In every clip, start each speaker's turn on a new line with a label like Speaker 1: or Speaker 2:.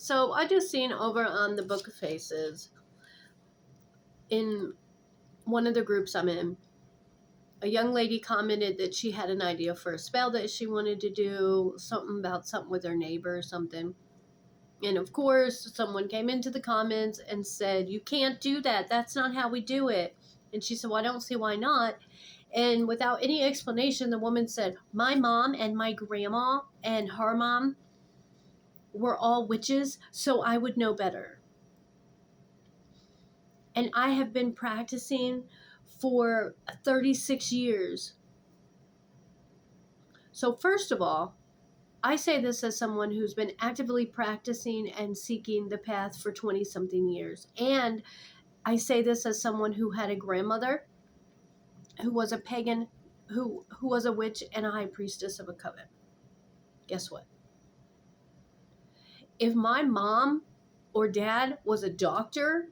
Speaker 1: So I just seen over on the Book of Faces, in one of the groups I'm in, a young lady commented that she had an idea for a spell that she wanted to do, something about something with her neighbor or something. And of course, someone came into the comments and said, "You can't do that. That's not how we do it." And she said, "Well, I don't see why not." And without any explanation, the woman said, "My mom and my grandma and her mom were all witches, so I would know better. And I have been practicing for 36 years. So first of all, I say this as someone who's been actively practicing and seeking the path for 20 something years. And I say this as someone who had a grandmother who was a pagan, who was a witch and a high priestess of a coven. Guess what? If my mom or dad was a doctor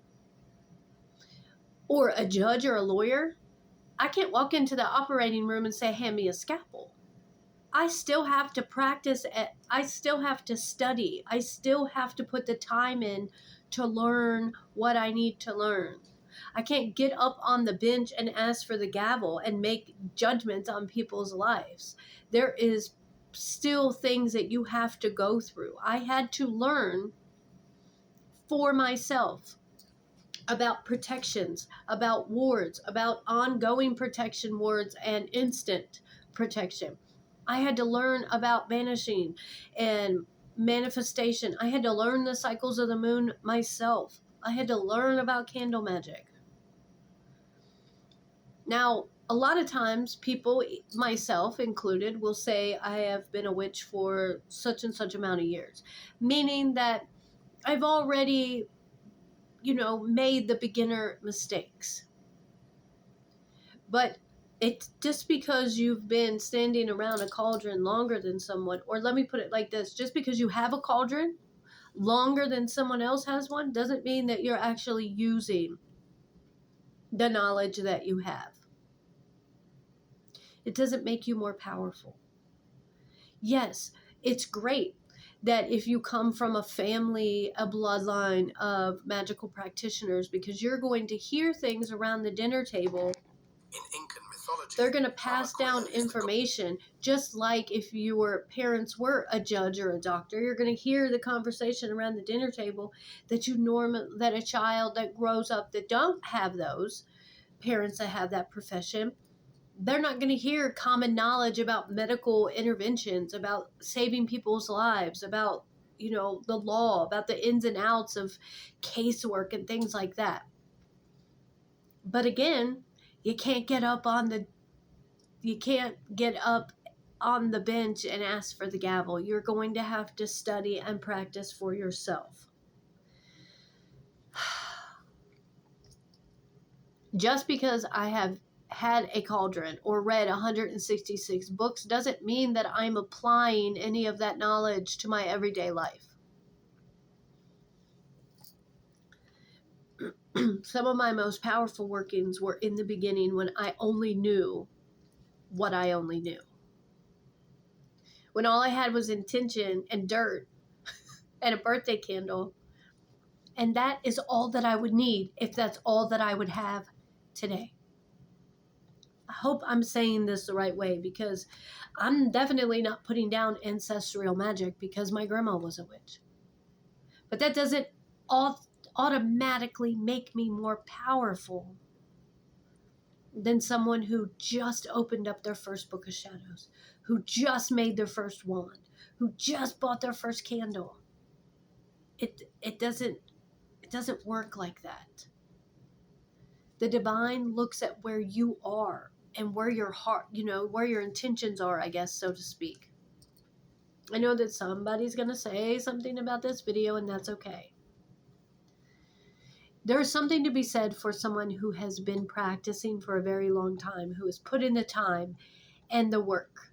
Speaker 1: or a judge or a lawyer, I can't walk into the operating room and say, "Hand me a scalpel." I still have to practice. I still have to study. I still have to put the time in to learn what I need to learn. I can't get up on the bench and ask for the gavel and make judgments on people's lives. There is still things that you have to go through. I had to learn for myself about protections, about wards, about ongoing protection wards and instant protection. I had to learn about banishing and manifestation. I had to learn the cycles of the moon myself. I had to learn about candle magic. Now, a lot of times people, myself included, will say I have been a witch for such and such amount of years, meaning that I've already, made the beginner mistakes. But it's just because you've been standing around a cauldron longer than someone, or let me put it like this, just because you have a cauldron longer than someone else has one, doesn't mean that you're actually using the knowledge that you have. It doesn't make you more powerful. Yes, it's great that if you come from a family, a bloodline of magical practitioners, because you're going to hear things around the dinner table.
Speaker 2: In Incan mythology,
Speaker 1: they're going to pass down information, just like if your parents were a judge or a doctor. You're going to hear the conversation around the dinner table that that a child that grows up that don't have those parents that have that profession, they're not going to hear common knowledge about medical interventions, about saving people's lives, about, the law, about the ins and outs of casework and things like that. But again, you can't get up on the bench and ask for the gavel. You're going to have to study and practice for yourself. Just because I have had a cauldron or read 166 books doesn't mean that I'm applying any of that knowledge to my everyday life. Some of my most powerful workings were in the beginning when I only knew what I only knew. When all I had was intention and dirt and a birthday candle. And that is all that I would need if that's all that I would have today. I hope I'm saying this the right way, because I'm definitely not putting down ancestral magic because my grandma was a witch. But that doesn't automatically make me more powerful than someone who just opened up their first book of shadows, who just made their first wand, who just bought their first candle. It doesn't work like that. The divine looks at where you are and where your heart, where your intentions are, I guess, so to speak. I know that somebody's going to say something about this video, and that's okay. There is something to be said for someone who has been practicing for a very long time, who has put in the time and the work,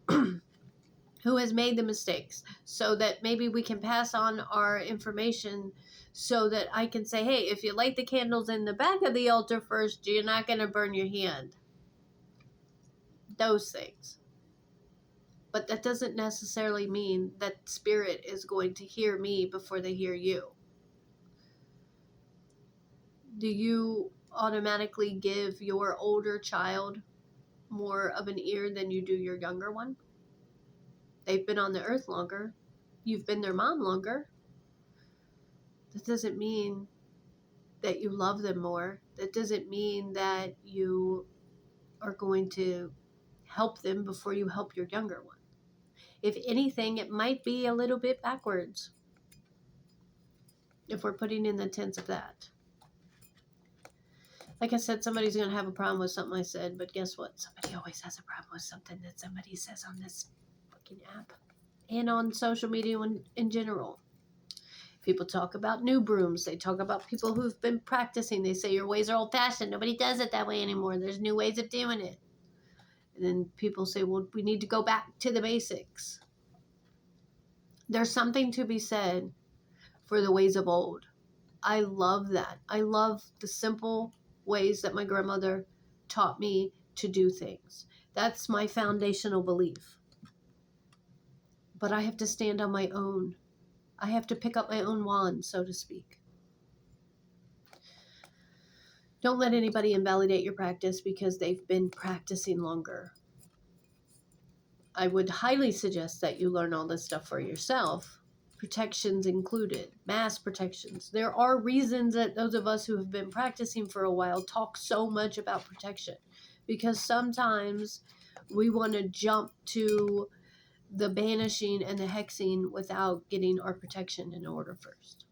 Speaker 1: who has made the mistakes, so that maybe we can pass on our information so that I can say, hey, if you light the candles in the back of the altar first, you're not going to burn your hand. Those things. But that doesn't necessarily mean that spirit is going to hear me before they hear you. Do you automatically give your older child more of an ear than you do your younger one? They've been on the earth longer. You've been their mom longer. That doesn't mean that you love them more. That doesn't mean that you are going to help them before you help your younger one. If anything, it might be a little bit backwards if we're putting in the tense of that. Like I said, somebody's going to have a problem with something I said, but guess what? Somebody always has a problem with something that somebody says on this fucking app and on social media in general. People talk about new brooms. They talk about people who've been practicing. They say your ways are old-fashioned. Nobody does it that way anymore. There's new ways of doing it. And then people say, well, we need to go back to the basics. There's something to be said for the ways of old. I love that. I love the simple ways that my grandmother taught me to do things. That's my foundational belief. But I have to stand on my own. I have to pick up my own wand, so to speak. Don't let anybody invalidate your practice because they've been practicing longer. I would highly suggest that you learn all this stuff for yourself. Protections included, mass protections. There are reasons that those of us who have been practicing for a while talk so much about protection, because sometimes we want to jump to the banishing and the hexing without getting our protection in order first.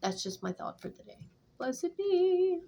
Speaker 1: That's just my thought for the day. Blessed be.